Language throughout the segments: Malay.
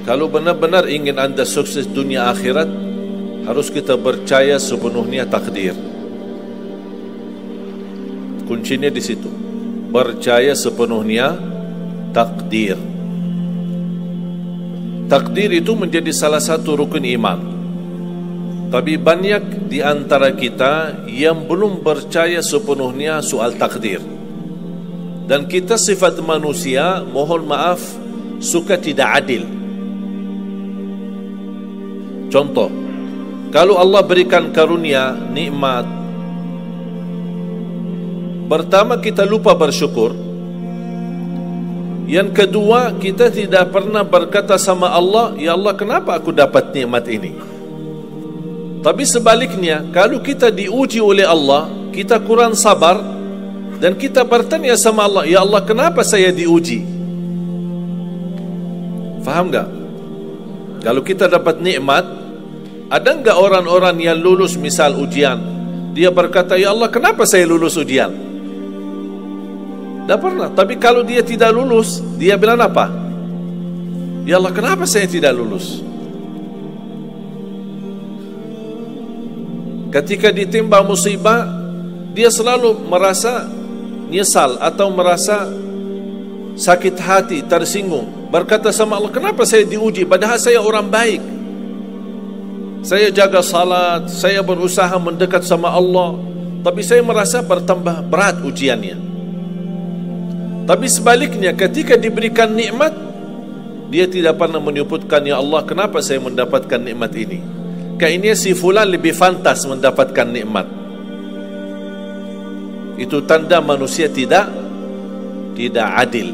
Kalau benar-benar ingin anda sukses dunia akhirat, harus kita percaya sepenuhnya takdir. Kuncinya di situ. Percaya sepenuhnya takdir. Takdir itu menjadi salah satu rukun iman. Tapi banyak di antara kita yang belum percaya sepenuhnya soal takdir. Dan kita sifat manusia, mohon maaf, suka tidak adil. Contoh, kalau Allah berikan karunia, nikmat, pertama kita lupa bersyukur. Yang kedua, kita tidak pernah berkata sama Allah, ya Allah, kenapa aku dapat nikmat ini? Tapi sebaliknya, kalau kita diuji oleh Allah, kita kurang sabar dan kita bertanya sama Allah, ya Allah, kenapa saya diuji? Faham tak? Kalau kita dapat nikmat, ada enggak orang-orang yang lulus misal ujian, dia berkata, ya Allah, kenapa saya lulus ujian? Tak pernah. Tapi kalau dia tidak lulus, dia bilang apa? Ya Allah, kenapa saya tidak lulus? Ketika ditimpa musibah, dia selalu merasa nyesal atau merasa sakit hati, tersinggung. Berkata sama Allah, kenapa saya diuji? Padahal saya orang baik. Saya jaga salat, saya berusaha mendekat sama Allah. Tapi saya merasa bertambah berat ujiannya. Tapi sebaliknya, ketika diberikan nikmat, dia tidak pernah menyebutkan, ya Allah, kenapa saya mendapatkan nikmat ini? Kayaknya si fulan lebih fantas mendapatkan nikmat. Itu tanda manusia tidak adil,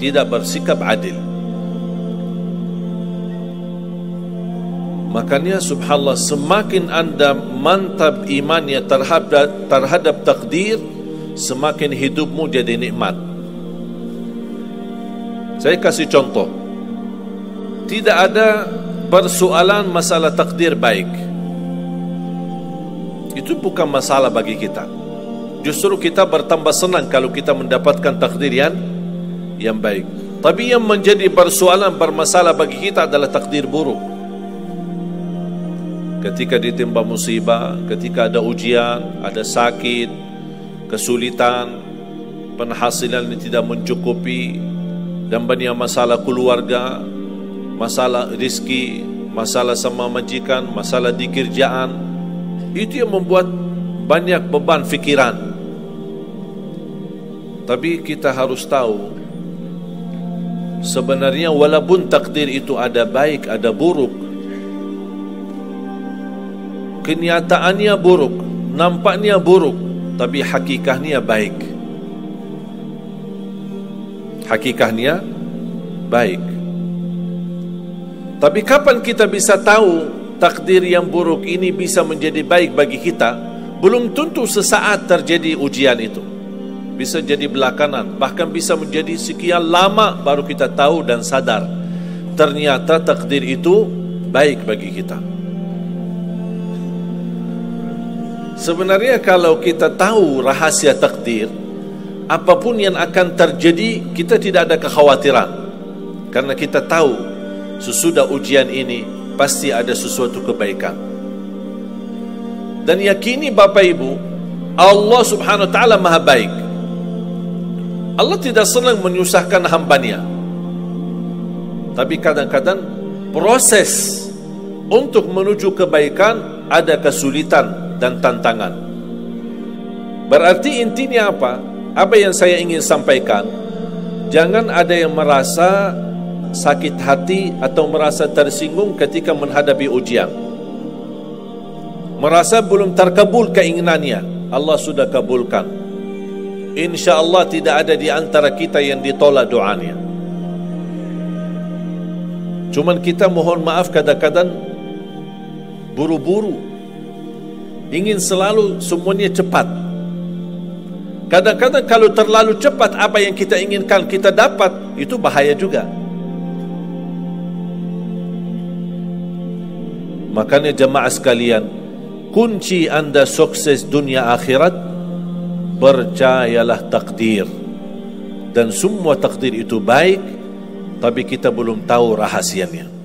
tidak bersikap adil. Makanya subhanallah, semakin anda mantap imannya terhadap takdir, semakin hidupmu jadi nikmat. Saya kasih contoh. Tidak ada persoalan masalah takdir baik. Itu bukan masalah bagi kita. Justru kita bertambah senang kalau kita mendapatkan takdir yang baik. Tapi yang menjadi persoalan bermasalah bagi kita adalah takdir buruk. Ketika ditimpa musibah, ketika ada ujian, ada sakit, kesulitan, penghasilan yang tidak mencukupi, dan banyak masalah keluarga, masalah rezeki, masalah sama majikan, masalah di kerjaan, itu yang membuat banyak beban fikiran. Tapi kita harus tahu, sebenarnya walaupun takdir itu ada baik, ada buruk, kenyataannya buruk, nampaknya buruk, tapi hakikatnya baik. Hakikatnya baik. Tapi kapan kita bisa tahu takdir yang buruk ini bisa menjadi baik bagi kita? Belum tentu sesaat terjadi ujian itu. Bisa jadi belakangan, bahkan bisa menjadi sekian lama baru kita tahu dan sadar ternyata takdir itu baik bagi kita. Sebenarnya kalau kita tahu rahasia takdir, apapun yang akan terjadi, kita tidak ada kekhawatiran. Karena kita tahu sesudah ujian ini pasti ada sesuatu kebaikan. Dan yakini Bapak Ibu, Allah subhanahu wa ta'ala maha baik. Allah tidak senang menyusahkan hambanya. Tapi kadang-kadang proses untuk menuju kebaikan ada kesulitan dan tantangan. Berarti intinya apa? Apa yang saya ingin sampaikan, jangan ada yang merasa sakit hati atau merasa tersinggung ketika menghadapi ujian, merasa belum terkabul keinginannya. Allah sudah kabulkan. InsyaAllah tidak ada di antara kita yang ditolak doanya. Cuman kita mohon maaf kadang-kadang buru-buru, ingin selalu semuanya cepat. Kadang-kadang kalau terlalu cepat apa yang kita inginkan kita dapat, itu bahaya juga. Makanya jemaah sekalian, kunci anda sukses dunia akhirat, percayalah takdir. Dan semua takdir itu baik, tapi kita belum tahu rahasianya.